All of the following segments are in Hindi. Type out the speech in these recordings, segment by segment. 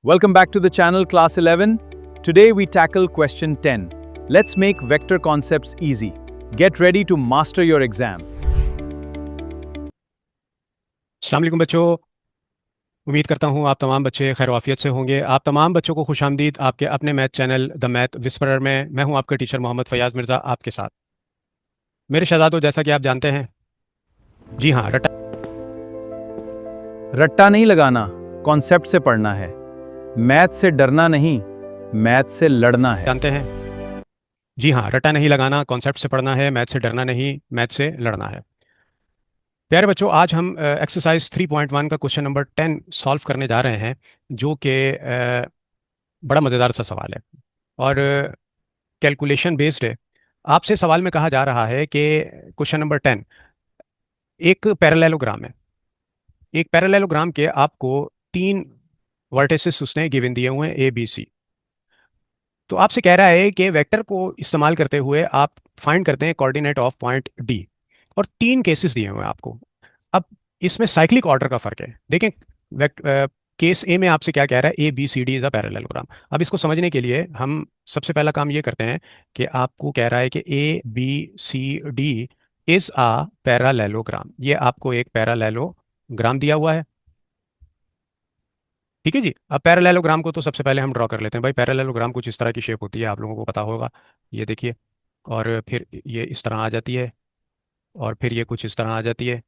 Welcome back to the channel Class 11. Today we tackle question 10. Let's make vector concepts easy. Get ready to master your exam. अस्सलाम वालेकुम बच्चों। उम्मीद करता हूँ आप तमाम बच्चे खैर आफियत से होंगे। आप तमाम बच्चों को खुशामदीद आपके अपने math channel the math whisperer में। मैं हूँ आपका टीचर मोहम्मद फयाज मिर्ज़ा आपके साथ। मेरे शहजादों, जैसा कि आप जानते हैं, जी हाँ, रट्टा नहीं लगाना, कॉन्सेप्ट से पढ़ना है। मैथ से डरना नहीं, मैथ से लड़ना है। जानते हैं, जी हाँ, रट्टा नहीं लगाना, कॉन्सेप्ट से पढ़ना है, मैथ से डरना नहीं, मैथ से लड़ना है। प्यारे बच्चों, आज हम एक्सरसाइज 3.1 का क्वेश्चन नंबर 10 सॉल्व करने जा रहे हैं, जो कि बड़ा मज़ेदार सा सवाल है और कैलकुलेशन बेस्ड है। आपसे सवाल में कहा जा रहा है कि क्वेश्चन नंबर 10 एक पैरेललोग्राम है। एक पैरेललोग्राम के आपको तीन वर्टिसेस उसने गिवन दिए हुए हैं, ए बी सी। तो आपसे कह रहा है कि वेक्टर को इस्तेमाल करते हुए आप फाइंड करते हैं कोऑर्डिनेट ऑफ पॉइंट डी, और तीन केसेस दिए हुए हैं आपको। अब इसमें साइक्लिक ऑर्डर का फर्क है। देखें, केस ए में आपसे क्या कह रहा है, A B C D is a parallelogram. अब इसको समझने के लिए हम सबसे पहला काम ये करते हैं कि आपको कह रहा है कि A B C D is a parallelogram. ये आपको एक पैरेललोग्राम दिया हुआ है, ठीक है जी। अब पैरेललोग्राम को तो सबसे पहले हम ड्रॉ कर लेते हैं। भाई, पैरेललोग्राम कुछ इस तरह की शेप होती है, आप लोगों को पता होगा। ये देखिए, और फिर ये इस तरह आ जाती है, और फिर ये कुछ इस तरह आ जाती है,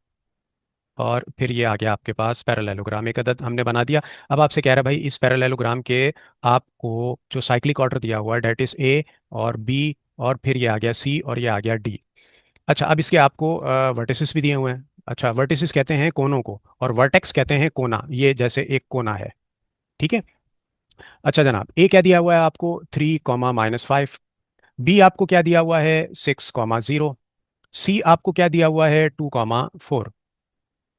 और फिर ये आ गया आपके पास पैरेललोग्राम। एक अदद हमने बना दिया। अब आपसे कह रहा है भाई, इस पैरेललोग्राम के आपको जो साइक्लिक ऑर्डर दिया हुआ है, डेट इज ए और बी, और फिर ये आ गया सी, और ये आ गया डी। अच्छा, अब इसके आपको वर्टिसेस भी दिए हुए हैं। अच्छा, वर्टिसेस कहते हैं कोनों को, और वर्टेक्स कहते हैं कोना। ये जैसे एक कोना है, ठीक है। अच्छा जनाब, ए क्या दिया हुआ है आपको, 3, -5। बी आपको क्या दिया हुआ है, 6, 0। सी आपको क्या दिया हुआ है, 2, 4।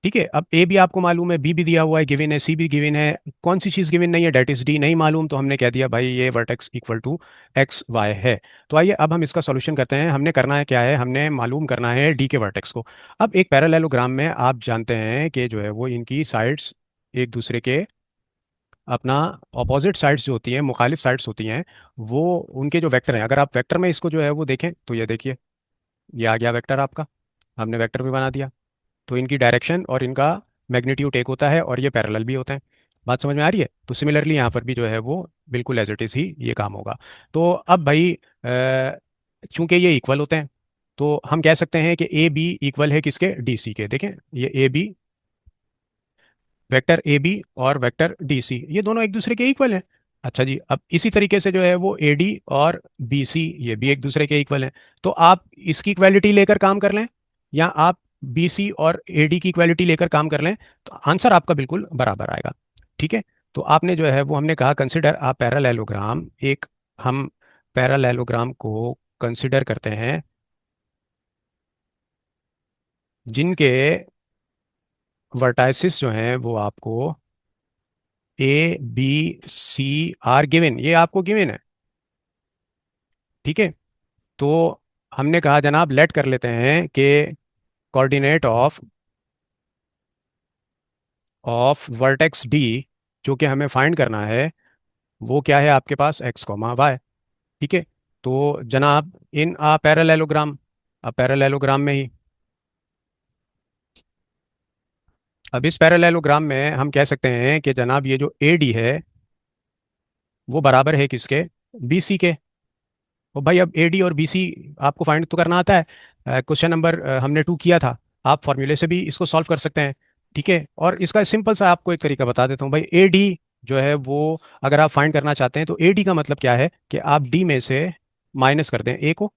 ठीक है। अब ए भी आपको मालूम है, बी भी दिया हुआ है, गिवन है, सी भी गिवन है। कौन सी चीज़ गिवन नहीं है, डेट इज डी नहीं मालूम, तो हमने कह दिया भाई ये vertex equal to X Y है। तो आइए अब हम इसका सॉल्यूशन करते हैं। हमने करना है क्या है, हमने मालूम करना है डी के वर्टेक्स को। अब एक पैरेललोग्राम में आप जानते हैं कि जो है वो इनकी साइड्स एक दूसरे के अपना अपोजिट साइड्स जो होती हैं, मुखालिफ साइड्स होती हैं, वो उनके जो वेक्टर हैं। अगर आप वेक्टर में इसको जो है वो देखें तो ये देखिए, ये आ गया वेक्टर आपका। हमने वेक्टर भी बना दिया। तो इनकी डायरेक्शन और इनका मैग्नीट्यूड एक होता है, और ये पैरेलल भी होते हैं। बात समझ में आ रही है। तो सिमिलरली यहाँ पर भी जो है वो बिल्कुल एज इट इज़ ही ये काम होगा। तो अब भाई, चूंकि ये इक्वल होते हैं, तो हम कह सकते हैं कि ए बी इक्वल है किसके, डी सी के। देखें, ये A B, vector A B और वेक्टर डी सी, ये दोनों एक दूसरे के इक्वल हैं। अच्छा जी, अब इसी तरीके से जो है वो ए डी और बी सी, ये भी एक दूसरे के इक्वल हैं। तो आप इसकी इक्वालिटी लेकर काम कर लें, या आप बी सी और ए डी की इक्वालिटी लेकर काम कर लें, तो आंसर आपका बिल्कुल बराबर आएगा, ठीक है। तो आपने जो है वो, हमने कहा कंसिडर आ पैरेललोग्राम। एक हम पैरेललोग्राम को कंसिडर करते हैं जिनके वर्टाइसिस जो हैं वो आपको A B C are given, ये आपको गिवन है, ठीक है। तो हमने कहा जनाब, लेट कर लेते हैं कि कोऑर्डिनेट ऑफ वर्टेक्स डी, जो कि हमें फाइंड करना है, वो क्या है आपके पास, एक्स कॉमा वाई, ठीक है। तो जनाब, इन आ पैरेललोग्राम, अब पैरेललोग्राम में ही, अब इस पैरेललोग्राम में हम कह सकते हैं कि जनाब ये जो ए डी है वो बराबर है किसके, बी सी के। और भाई, अब ए डी और बी सी आपको फाइंड तो करना आता है। क्वेश्चन नंबर हमने 2 किया था। आप फॉर्मूले से भी इसको सॉल्व कर सकते हैं, ठीक है। और इसका सिंपल सा आपको एक तरीका बता देता हूँ भाई। ए डी जो है वो, अगर आप फाइंड करना चाहते हैं, तो ए डी का मतलब क्या है कि आप डी में से माइनस कर दें ए को,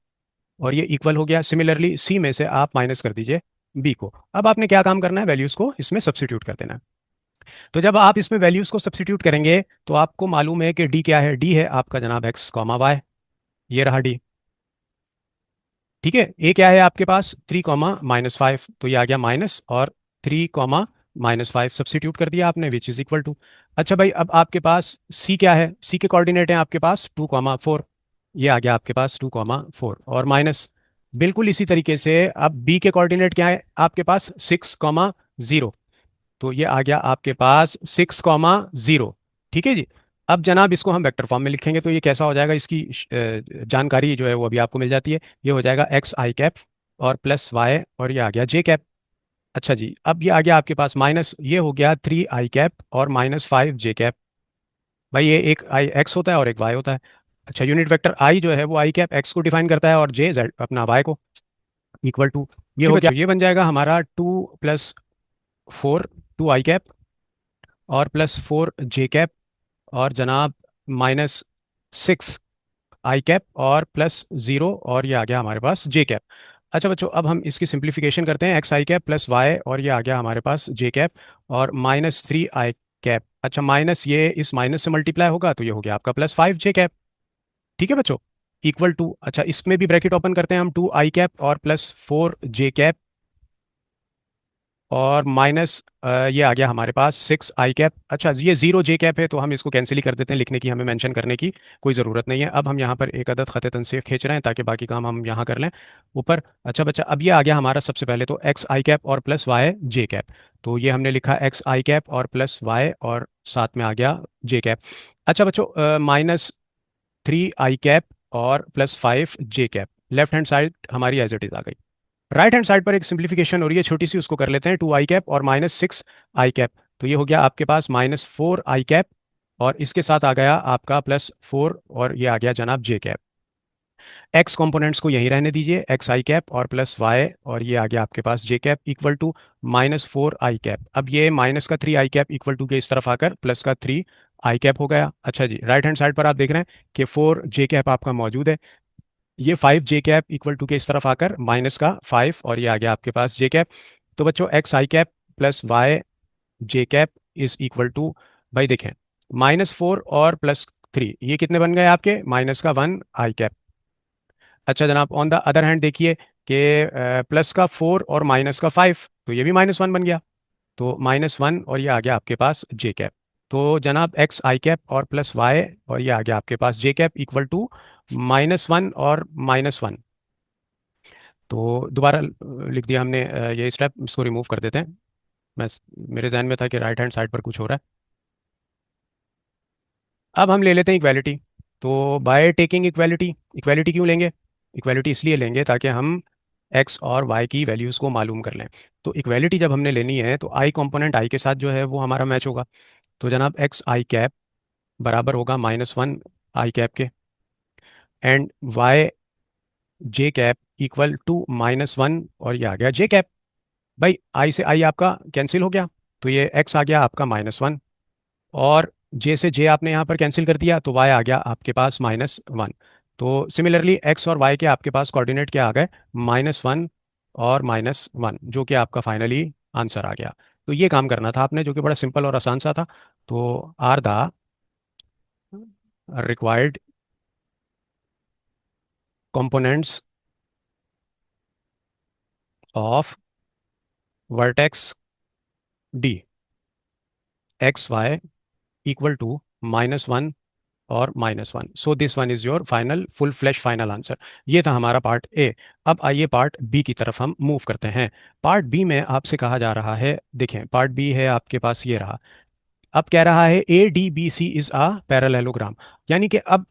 और ये इक्वल हो गया। सिमिलरली सी में से आप माइनस कर दीजिए बी को। अब आपने क्या काम करना है, वैल्यूज़ को इसमें सब्सिट्यूट कर देना है। तो जब आप इसमें वैल्यूज़ को सब्सिट्यूट करेंगे, तो आपको मालूम है कि डी क्या है, डी है आपका जनाब एक्स कॉमा वाई। ये रहा डी, ठीक है। ए क्या है आपके पास, 3, -5, तो ये आ गया माइनस, और 3, -5 सब्सिट्यूट कर दिया आपने, विच इज इक्वल टू। अच्छा भाई, अब आपके पास सी क्या है, सी के कोऑर्डिनेट हैं आपके पास 2, 4। ये आ गया आपके पास 2, 4 और माइनस। बिल्कुल इसी तरीके से अब बी के कोऑर्डिनेट क्या है आपके पास, 6, 0। तो ये आ गया आपके पास 6, 0, ठीक है जी। अब जनाब इसको हम वेक्टर फॉर्म में लिखेंगे तो ये कैसा हो जाएगा, इसकी जानकारी जो है वो अभी आपको मिल जाती है। ये हो जाएगा एक्स आई कैप और प्लस वाई और ये आ गया जे कैप। अच्छा जी, अब ये आ गया आपके पास माइनस, ये हो गया 3 आई कैप और -5 जे कैप। भाई ये एक आई एक्स होता है और एक वाई होता है। अच्छा, यूनिट वेक्टर आई जो है वो आई कैप एक्स को डिफाइन करता है और जे जेड अपना वाई को, इक्वल टू ये हो गया, ये बन जाएगा हमारा 2 + 4 2 आई कैप और +4 जे कैप और जनाब -6 आई कैप और +0 और ये आ गया हमारे पास जे कैप। अच्छा बच्चों, अब हम इसकी सिंप्लीफिकेशन करते हैं, एक्स आई कैप प्लस वाई और ये आ गया हमारे पास जे कैप और -3 आई कैप। अच्छा, माइनस ये इस माइनस से मल्टीप्लाई होगा तो ये हो गया आपका +5 जे कैप। ठीक है बच्चों, इक्वल टू, अच्छा इसमें भी ब्रैकेट ओपन करते हैं हम, 2 आई कैप और +4 जे कैप और माइनस ये आ गया हमारे पास 6 आई कैप। अच्छा, ये 0 जे कैप है तो हम इसको कैंसिल ही कर देते हैं, लिखने की हमें मेंशन करने की कोई ज़रूरत नहीं है। अब हम यहाँ पर एक अदद ख़त तनसीफ खींच रहे हैं ताकि बाकी काम हम यहाँ कर लें ऊपर। अच्छा बच्चा, अब ये आ गया हमारा सबसे पहले तो एक्स आई कैप और +y जे कैप। तो ये हमने लिखा एक्स आई कैप और +y और साथ में आ गया जे कैप। अच्छा बच्चों, -3 आई कैप और +5 जे कैप, लेफ्ट हैंड साइड हमारी एज इट इज़ आ गई। राइट हैंड साइड पर एक सिंप्लीफिकेशन हो रही है छोटी सी, उसको कर लेते हैं, 2 आई कैप और -6 आई कैप। तो ये हो गया आपके पास -4 आई कैप और इसके साथ आ गया आपका +4 और ये आ गया जनाब जे कैप। एक्स कंपोनेंट्स को यहीं रहने दीजिए, एक्स आई कैप और +y और ये आ गया आपके पास j cap equal to -4 i cap. अब ये माइनस का 3 आई कैप इक्वल टू के इस तरफ आकर प्लस का 3 आई कैप हो गया। अच्छा जी, राइट हैंड साइड पर आप देख रहे हैं कि 4 जे कैप आपका मौजूद है। ये 5 जे कैप इक्वल टू के इस तरफ आकर माइनस का 5 और ये आ गया आपके पास जे कैप। तो बच्चों X I cap +y J cap is equal to, भाई देखें, -4 और +3 ये कितने बन गए आपके, माइनस का 1 आई कैप। अच्छा जनाब, ऑन द अदर हैंड देखिए कि प्लस का 4 और माइनस का 5 तो ये भी -1 बन गया, तो -1 और ये आ गया आपके पास जे कैप। तो जनाब एक्स आई कैप और +y और ये आ गया आपके पास जे कैप इक्वल टू -1 और -1। तो दोबारा लिख दिया हमने ये स्टेप, इसको रिमूव कर देते हैं। मैं मेरे ध्यान में था कि राइट हैंड साइड पर कुछ हो रहा है। अब हम ले लेते हैं इक्वालिटी। तो बाय टेकिंग इक्वालिटी, इक्वालिटी क्यों लेंगे, इक्वालिटी इसलिए लेंगे ताकि हम एक्स और वाई की वैल्यूज़ को मालूम कर लें। तो इक्वालिटी जब हमने लेनी है तो आई कंपोनेंट आई के साथ जो है वो हमारा मैच होगा। तो जनाब एक्स आई कैप बराबर होगा -1 आई कैप के and Y J cap equal to -1 और ये आ गया जे कैप। भाई आई से आई आपका कैंसिल हो गया तो ये एक्स आ गया आपका -1 और जे से जे आपने यहाँ पर कैंसिल कर दिया तो वाई आ गया आपके पास -1। तो सिमिलरली एक्स और वाई के आपके पास कोऑर्डिनेट क्या आ गए, -1 और -1, जो कि आपका फाइनली आंसर आ गया। तो ये काम करना था आपने, जो कि बड़ा सिंपल और आसान सा था। तो are the required components of vertex D X Y equal to -1 और -1। So this one is your final full flash final answer. ये था हमारा पार्ट ए। अब आइए पार्ट बी की तरफ हम मूव करते हैं। पार्ट बी में आपसे कहा जा रहा है, देखें पार्ट बी है आपके पास ये रहा। अब कह रहा है A D B C is a parallelogram, यानी कि अब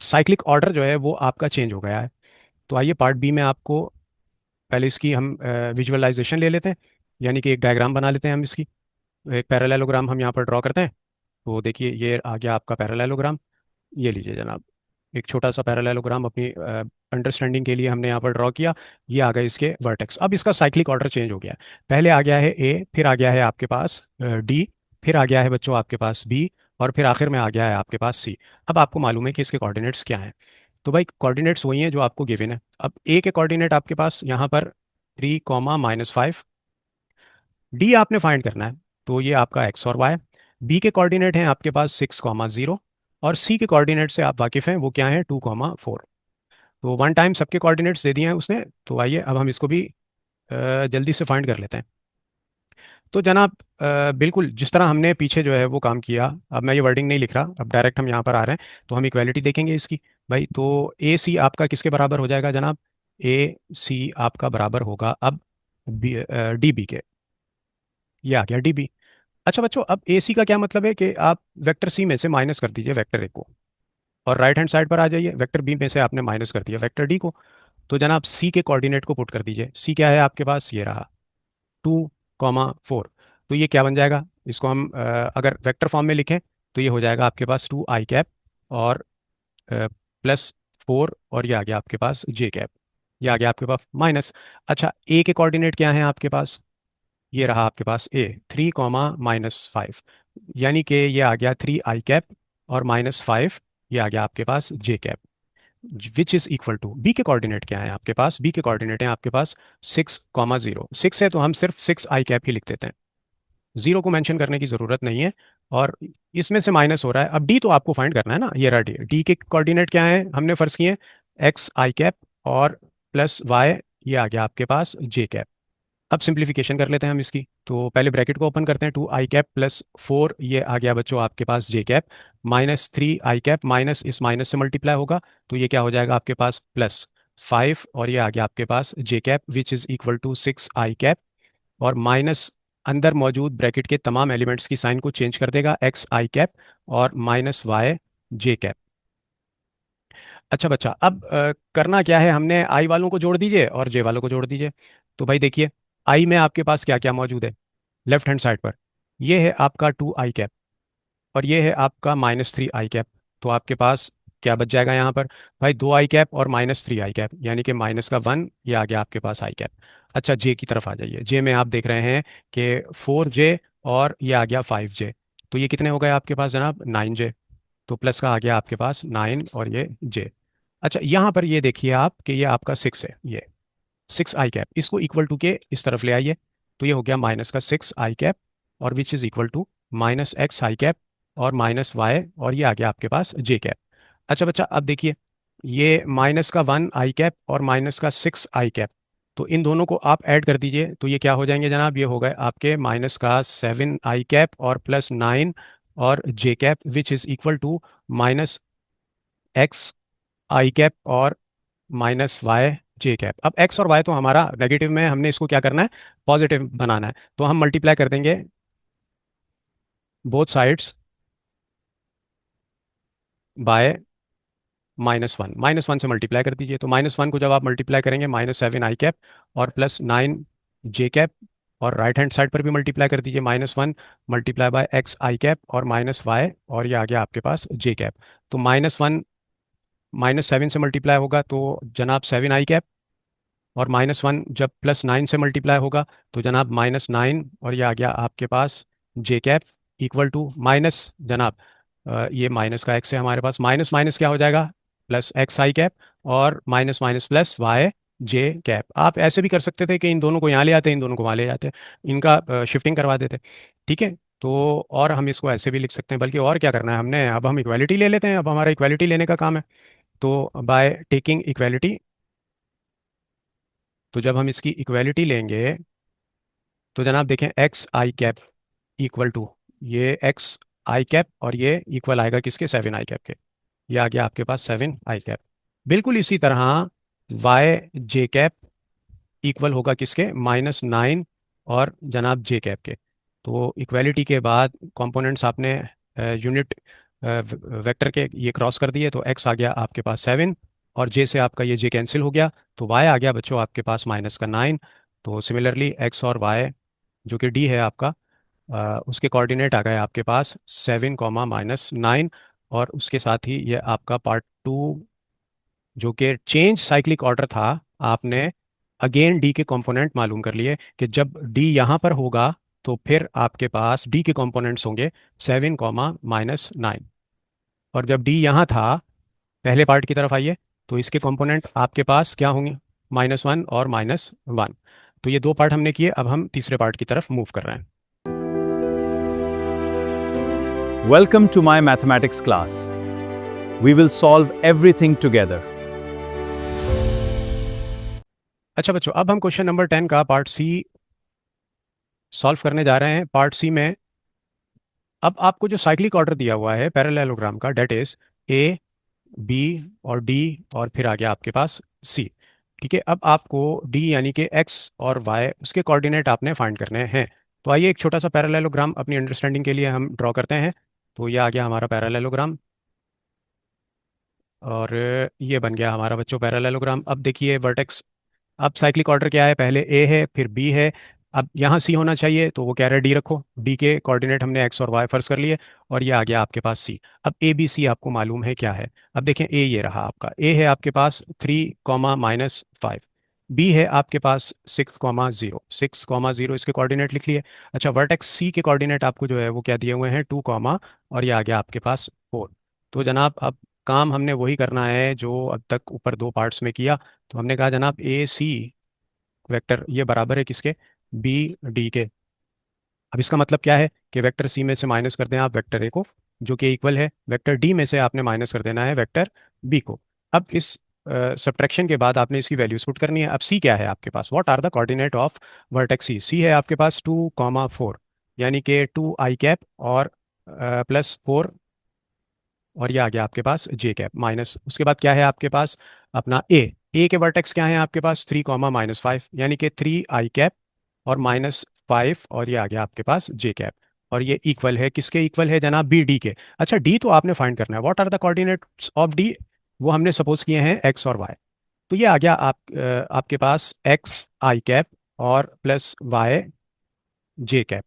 साइक्लिक ऑर्डर जो है वो आपका चेंज हो गया है। तो आइए पार्ट बी में आपको पहले इसकी हम विजुअलाइजेशन ले लेते हैं, यानी कि एक डायग्राम बना लेते हैं हम इसकी। एक पैरेललोग्राम हम यहाँ पर ड्रॉ करते हैं। तो देखिए ये आ गया आपका पैरेललोग्राम, ये लीजिए जनाब, एक छोटा सा पैरेललोग्राम अपनी अंडरस्टैंडिंग के लिए हमने यहाँ पर ड्रॉ किया। ये आ गए इसके वर्टेक्स। अब इसका साइक्लिक ऑर्डर चेंज हो गया है, पहले आ गया है ए, फिर आ गया है आपके पास डी, फिर आ गया है बच्चों आपके पास बी और फिर आखिर में आ गया है आपके पास सी। अब आपको मालूम है कि इसके कोऑर्डिनेट्स क्या हैं। तो भाई कोऑर्डिनेट्स वही हैं जो आपको गिवन है। अब ए के कोऑर्डिनेट आपके पास यहाँ पर 3, -5, डी आपने फाइंड करना है तो ये आपका एक्स और वाई। बी के कोऑर्डिनेट हैं आपके पास 6, 0 और सी के कोऑर्डिनेट से आप वाकिफ़ हैं, वो क्या है 2, 4। तो वन टाइम सबके कोऑर्डिनेट्स दे दिए हैं उसने। तो आइए अब हम इसको भी जल्दी से फाइंड कर लेते हैं। तो जनाब बिल्कुल जिस तरह हमने पीछे जो है वो काम किया, अब मैं ये वर्डिंग नहीं लिख रहा, अब डायरेक्ट हम यहाँ पर आ रहे हैं तो हम इक्वालिटी देखेंगे इसकी। भाई तो ए सी आपका किसके बराबर हो जाएगा जनाब, ए सी आपका बराबर होगा अब डी बी के, ये आ गया डी बी। अच्छा बच्चों, अब ए सी का क्या मतलब है कि आप वेक्टर सी में से माइनस कर दीजिए वेक्टर ए को, और राइट हैंड साइड पर आ जाइए, वेक्टर बी में से आपने माइनस कर दिया वेक्टर डी को। तो जनाब सी के कोऑर्डिनेट को पुट कर दीजिए। सी क्या है आपके पास, ये रहा 2,4। तो ये क्या बन जाएगा, इसको हम अगर वेक्टर फॉर्म में लिखें तो ये हो जाएगा आपके पास 2 i कैप और +4, और ये आ गया आपके पास j कैप, ये आ गया आपके पास माइनस। अच्छा, ए के कोऑर्डिनेट क्या है आपके पास, ये रहा आपके पास ए 3, -5, यानी कि ये आ गया 3 i कैप और -5, ये आ गया आपके पास j cap, which is equal to B के कोऑर्डिनेट क्या है आपके पास, बी के कोऑर्डिनेट है आपके पास 6, 0। 6 है तो हम सिर्फ 6 i कैप ही लिख देते हैं, जीरो को मेंशन करने की जरूरत नहीं है। और इसमें से माइनस हो रहा है, अब डी तो आपको फाइंड करना है ना, ये रहा डी। डी के कोऑर्डिनेट क्या है हमने फर्ज किए, x i कैप और +y, ये आ गया आपके पास j कैप। अब सिंप्लीफिकेशन कर लेते हैं हम इसकी, तो पहले ब्रैकेट को ओपन करते हैं, 2 i कैप +4, ये आ गया बच्चों आपके पास j cap, -3 i cap, minus इस माइनस से मल्टीप्लाई होगा तो ये क्या हो जाएगा आपके पास +5, और ये आ गया आपके पास j cap which is equal to 6 i cap, और माइनस अंदर मौजूद ब्रैकेट के तमाम एलिमेंट्स की साइन को चेंज कर देगा, x i कैप और -y j कैप। अच्छा बच्चा, अब करना क्या है, हमने आई वालों को जोड़ दीजिए और जे वालों को जोड़ दीजिए। तो भाई देखिए, आई में आपके पास क्या क्या मौजूद है, लेफ्ट हैंड साइड पर ये है आपका 2 i कैप और ये है आपका -3 i कैप। तो आपके पास क्या बच जाएगा यहाँ पर, भाई 2 i कैप और -3 i कैप, यानी कि -1, ये आ गया आपके पास i कैप। अच्छा, जे की तरफ आ जाइए, जे में आप देख रहे हैं कि 4j और ये आ गया 5j, तो ये कितने हो गए आपके पास जनाब, 9j। तो प्लस का आ गया आपके पास 9 और ये j। अच्छा, यहाँ पर ये देखिए आप कि ये आपका 6 है, ये 6 i कैप, इसको इक्वल टू के इस तरफ ले आइए, तो ये हो गया माइनस का 6 i कैप और which is equal to -x i cap और -y, और ये आ गया आपके पास j कैप। अच्छा बच्चा, अब देखिए ये -1 i कैप और -6 i कैप, तो इन दोनों को आप ऐड कर दीजिए तो ये क्या हो जाएंगे जनाब, ये हो गए आपके -7 i कैप और +9 और j cap which is equal to -x i cap और -y j कैप। अब x और y तो हमारा नेगेटिव में है, हमने इसको क्या करना है, पॉजिटिव बनाना है, तो हम मल्टीप्लाई कर देंगे बोथ साइड्स बाय -1। -1 से मल्टीप्लाई कर दीजिए, तो -1 को जब आप मल्टीप्लाई करेंगे, -7 i कैप और +9 j कैप, और राइट हैंड साइड पर भी मल्टीप्लाई कर दीजिए, -1 multiply by x i cap और -y, और ये आ गया आपके पास j कैप। तो -1 -7 से मल्टीप्लाई होगा तो जनाब 7 i कैप, और -1 जब +9 से मल्टीप्लाई होगा तो जनाब -9, और ये आ गया आपके पास j cap equal to minus जनाब ये माइनस का x है हमारे पास, माइनस माइनस क्या हो जाएगा, +x i कैप और minus minus +y j cap. आप ऐसे भी कर सकते थे कि इन दोनों को यहाँ ले आते, इन दोनों को वहाँ ले जाते, इनका शिफ्टिंग करवा देते, ठीक है। तो और हम इसको ऐसे भी लिख सकते हैं, बल्कि और क्या करना है हमने, अब हम इक्वालिटी ले लेते हैं, अब हमारा इक्वालिटी लेने का काम है। तो बाय टेकिंग इक्वालिटी, तो जब हम इसकी इक्वालिटी लेंगे तो जनाब देखें x i cap equal to ये x i कैप, और ये इक्वल आएगा किसके, 7 i कैप के, ये आ गया आपके पास 7 i कैप। बिल्कुल इसी तरह y j कैप इक्वल होगा किसके, -9 और जनाब j कैप के। तो इक्वालिटी के बाद कंपोनेंट्स आपने यूनिट वेक्टर के ये क्रॉस कर दिए, तो x आ गया आपके पास 7 और j से आपका ये j कैंसिल हो गया, तो y आ गया बच्चों आपके पास -9। तो सिमिलरली x और y जो कि d है आपका, उसके कोऑर्डिनेट आ गए आपके पास 7, -9, और उसके साथ ही ये आपका पार्ट 2 जो कि चेंज साइक्लिक ऑर्डर था, आपने अगेन डी के कंपोनेंट मालूम कर लिए कि जब डी यहाँ पर होगा तो फिर आपके पास डी के कंपोनेंट्स होंगे 7, -9, और जब डी यहाँ था, पहले पार्ट की तरफ आइए, तो इसके कंपोनेंट आपके पास क्या होंगे, -1 और -1। तो ये दो पार्ट हमने किए, अब हम तीसरे पार्ट की तरफ मूव कर रहे हैं। Welcome to my mathematics class. We will solve everything together. अच्छा बच्चों, अब हम क्वेश्चन नंबर 10 का पार्ट सी सॉल्व करने जा रहे हैं। पार्ट सी में अब आपको जो साइक्लिक ऑर्डर दिया हुआ है पैरेललोग्राम का, डेट इज ए बी और डी और फिर आ गया आपके पास सी, ठीक है। अब आपको डी यानी कि एक्स और वाई उसके कोऑर्डिनेट आपने फाइंड करने हैं। तो आइए एक छोटा सा पैरेललोग्राम अपनी अंडरस्टैंडिंग के लिए हम ड्रॉ करते हैं। तो ये आ गया हमारा पैरेललोग्राम, और ये बन गया हमारा बच्चों पैरेललोग्राम। अब देखिए वर्टेक्स, अब साइक्लिक ऑर्डर क्या है, पहले ए है फिर बी है, अब यहाँ सी होना चाहिए, तो वो कह रहा है डी रखो। डी के कोऑर्डिनेट हमने एक्स और वाई फर्ज कर लिए, और ये आ गया आपके पास सी। अब ए बी सी आपको मालूम है क्या है। अब देखें, ए ये रहा आपका, ए है आपके पास 3, -5, बी है आपके पास 6, 0, 6, 0 इसके कोऑर्डिनेट लिख लिए। अच्छा, वर्टेक्स सी के कोऑर्डिनेट आपको जो है वो क्या दिए हुए हैं, 2, और ये आ गया आपके पास 4। तो जनाब अब काम हमने वही करना है जो अब तक ऊपर दो पार्ट्स में किया। तो हमने कहा जनाब ए सी वेक्टर ये बराबर है किसके, बी डी के। अब इसका मतलब क्या है कि वेक्टर सी में से माइनस कर दें आप वेक्टर ए को, जो कि इक्वल है वेक्टर डी में से आपने माइनस कर देना है वेक्टर बी को। अब इस सब्ट्रैक्शन के बाद आपने इसकी वैल्यूज पुट करनी है। अब सी क्या है आपके पास, what are the coordinate of vertex C. C है आपके पास 2, 4, यानी कि 2 i कैप और +4, और ये आ गया आपके पास जे कैप माइनस। उसके बाद क्या है आपके पास अपना ए के वर्टेक्स क्या है आपके पास 3, -5, यानी कि 3 i कैप और -5, और ये आ गया आपके पास जे कैप। और ये इक्वल है किसके, इक्वल है जनाब बी डी के। अच्छा, डी तो आपने फाइंड करना है, what are the coordinates of D, वो हमने सपोज किए हैं एक्स और वाई। तो ये आ गया आपके पास x i कैप और +y j कैप,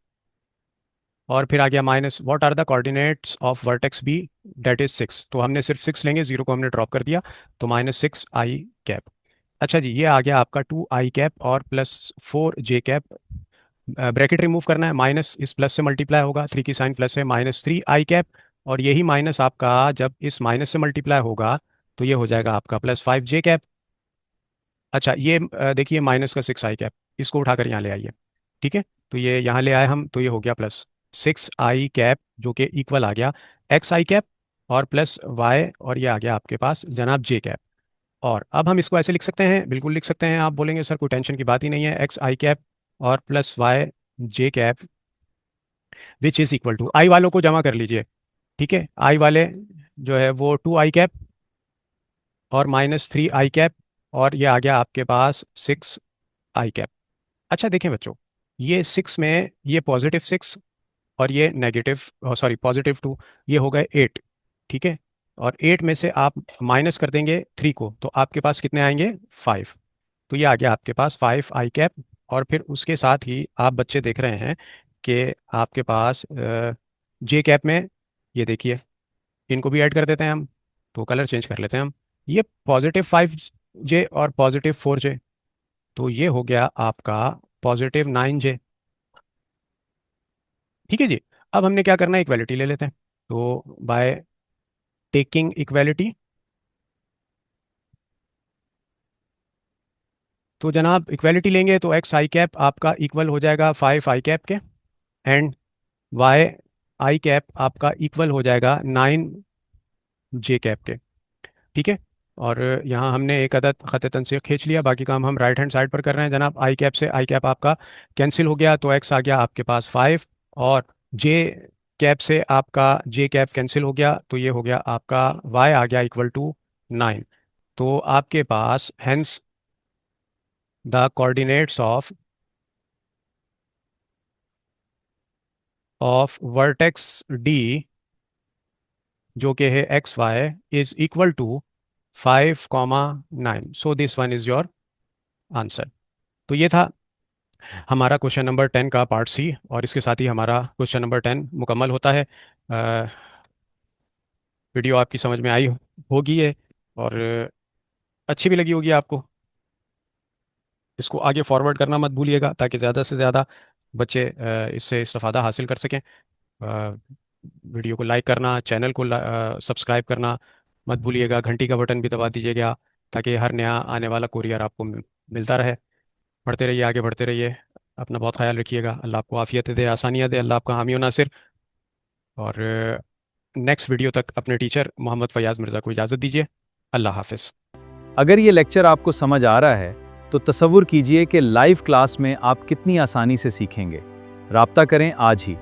और फिर आ गया minus what are the coordinates of vertex B, that is 6। तो हमने सिर्फ 6 लेंगे, जीरो को हमने ड्रॉप कर दिया, तो -6 i कैप। अच्छा जी, ये आ गया आपका 2 i कैप और +4 j कैप। ब्रैकेट रिमूव करना है, माइनस इस प्लस से मल्टीप्लाई होगा, 3 की साइन प्लस है, -3 i कैप, और यही माइनस आपका जब इस माइनस से मल्टीप्लाई होगा तो ये हो जाएगा आपका +5 j कैप। अच्छा, ये देखिए माइनस का 6 i कैप, इसको उठाकर यहाँ ले आइए, ठीक है। तो ये यहाँ ले आए हम, तो ये हो गया +6 i कैप, जो कि इक्वल आ गया x i कैप और +y, और ये आ गया आपके पास जनाब j कैप। और अब हम इसको ऐसे लिख सकते हैं, बिल्कुल लिख सकते हैं। आप बोलेंगे सर कोई टेंशन की बात ही नहीं है, x i कैप और +y j cap which is equal to, i वालों को जमा कर लीजिए, ठीक है। आई वाले जो है वो 2 i कैप और -3 i कैप, और ये आ गया आपके पास 6 i कैप। अच्छा देखें बच्चों, ये 6 में ये +6 और ये नेगेटिव, +2, ये हो गए 8, ठीक है। और 8 में से आप माइनस कर देंगे 3 को, तो आपके पास कितने आएंगे 5। तो ये आ गया आपके पास 5 i कैप। और फिर उसके साथ ही आप बच्चे देख रहे हैं कि आपके पास j कैप में, ये देखिए इनको भी ऐड कर देते हैं हम, तो कलर चेंज कर लेते हैं हम, ये +5 j और +4 j, तो ये हो गया आपका +9 j, ठीक है जी। अब हमने क्या करना है, इक्वालिटी ले लेते हैं। तो बाय टेकिंग इक्वालिटी, तो जनाब इक्वालिटी लेंगे तो x i कैप आपका इक्वल हो जाएगा 5 i कैप के, एंड y i कैप आपका इक्वल हो जाएगा 9 j कैप के, ठीक है। और यहाँ हमने एक अदद ख़त तनसीख खींच लिया, बाकी काम हम राइट हैंड साइड पर कर रहे हैं जनाब। आई कैप से आई कैप आपका कैंसिल हो गया, तो एक्स आ गया आपके पास 5, और जे कैप से आपका जे कैप कैंसिल हो गया, तो ये हो गया आपका वाई आ गया इक्वल टू 9। तो आपके पास hence the coordinates of vertex D, जो कि है XY, is equal to 5, 9। So this one is your answer. तो ये था हमारा क्वेश्चन नंबर 10 का पार्ट सी, और इसके साथ ही हमारा क्वेश्चन नंबर 10 मुकम्मल होता है। वीडियो आपकी समझ में आई होगी ये, और अच्छी भी लगी होगी आपको। इसको आगे फॉरवर्ड करना मत भूलिएगा, ताकि ज़्यादा से ज़्यादा बच्चे इससे इस्तेफादा हासिल कर सकें। अ, वीडियो को लाइक करना, चैनल को सब्सक्राइब करना मत भूलिएगा, घंटी का बटन भी दबा दीजिएगा, ताकि हर नया आने वाला कुरियर आपको मिलता रहे। पढ़ते रहिए, आगे बढ़ते रहिए, अपना बहुत ख्याल रखिएगा। अल्लाह आपको आफियत दे, आसानियाँ दे, अल्लाह आपका हामी व नासिर। और नेक्स्ट वीडियो तक अपने टीचर मोहम्मद फयाज़ मिर्ज़ा को इजाज़त दीजिए। अल्लाह हाफ़िज़। अगर ये लेक्चर आपको समझ आ रहा है तो तसव्वुर कीजिए कि लाइव क्लास में आप कितनी आसानी से सीखेंगे। राब्ता करें आज ही।